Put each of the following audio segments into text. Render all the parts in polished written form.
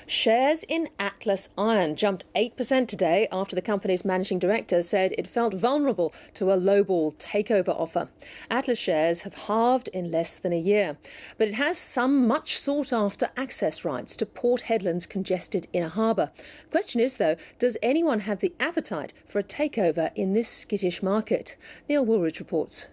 Shares in Atlas Iron jumped 8% today after the company's managing director said it felt vulnerable to a lowball takeover offer. Atlas shares have halved in less than a year, but it has some much sought-after access rights to Port Hedland's congested inner harbour. The question is, though, does anyone have the appetite for a takeover in this skittish market? Neil Woolridge reports.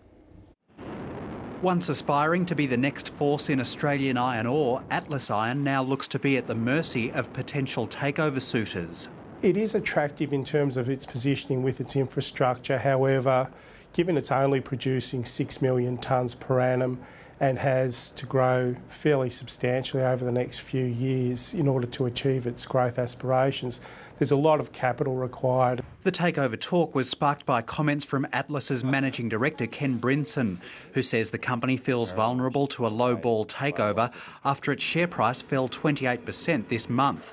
Once aspiring to be the next force in Australian iron ore, Atlas Iron now looks to be at the mercy of potential takeover suitors. It is attractive in terms of its positioning with its infrastructure. However, given it's only producing 6 million tonnes per annum and has to grow fairly substantially over the next few years in order to achieve its growth aspirations, there's a lot of capital required. The takeover talk was sparked by comments from Atlas's managing director, Ken Brinson, who says the company feels vulnerable to a low-ball takeover after its share price fell 28% this month.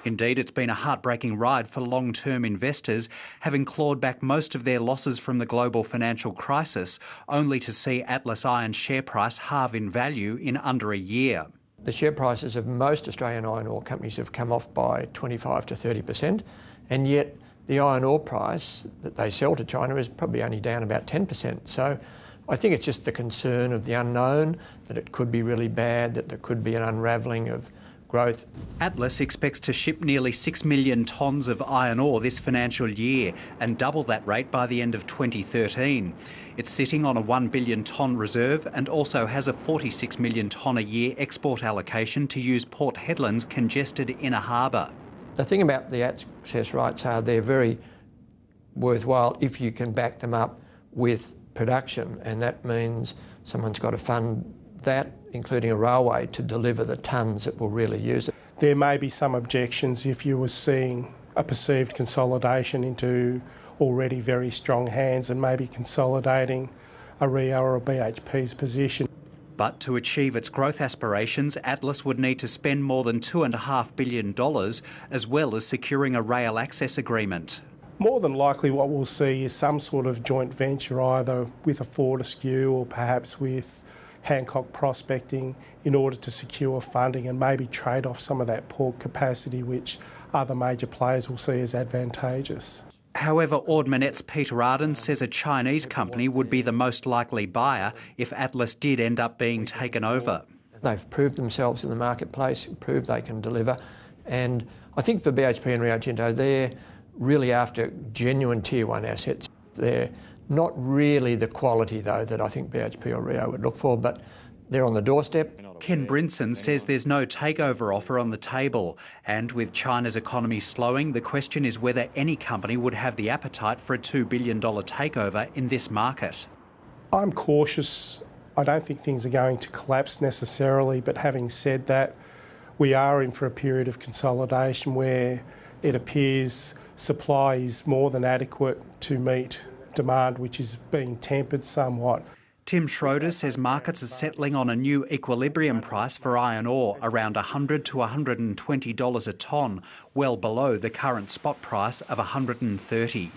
Indeed, it's been a heartbreaking ride for long-term investors, having clawed back most of their losses from the global financial crisis, only to see Atlas Iron's share price halve in value in under a year. The share prices of most Australian iron ore companies have come off by 25 to 30%, and yet the iron ore price that they sell to China is probably only down about 10%. So I think it's just the concern of the unknown, that it could be really bad, that there could be an unravelling of growth. Atlas expects to ship nearly 6 million tonnes of iron ore this financial year and double that rate by the end of 2013. It's sitting on a 1 billion tonne reserve and also has a 46 million tonne a year export allocation to use Port Hedland's congested inner harbour. The thing about the access rights are they're very worthwhile if you can back them up with production, and that means someone's got to fund that, including a railway, to deliver the tonnes that will really use it. There may be some objections if you were seeing a perceived consolidation into already very strong hands and maybe consolidating a Rio or a BHP's position. But to achieve its growth aspirations, Atlas would need to spend more than $2.5 billion, as well as securing a rail access agreement. More than likely what we'll see is some sort of joint venture, either with a Fortescue or perhaps with Hancock Prospecting, in order to secure funding and maybe trade off some of that port capacity, which other major players will see as advantageous. However, Ord Minnet's Peter Arden says a Chinese company would be the most likely buyer if Atlas did end up being taken over. They've proved themselves in the marketplace, proved they can deliver, and I think for BHP and Rio Tinto, they're really after genuine Tier 1 assets. They're not really the quality, though, that I think BHP or Rio would look for, but they're on the doorstep. Ken Brinson says there's no takeover offer on the table, and with China's economy slowing, the question is whether any company would have the appetite for a $2 billion takeover in this market. I'm cautious. I don't think things are going to collapse necessarily, but having said that, we are in for a period of consolidation where it appears supply is more than adequate to meet demand, which is being tempered somewhat. Tim Schroeder says markets are settling on a new equilibrium price for iron ore, around $100 to $120 a tonne, well below the current spot price of $130.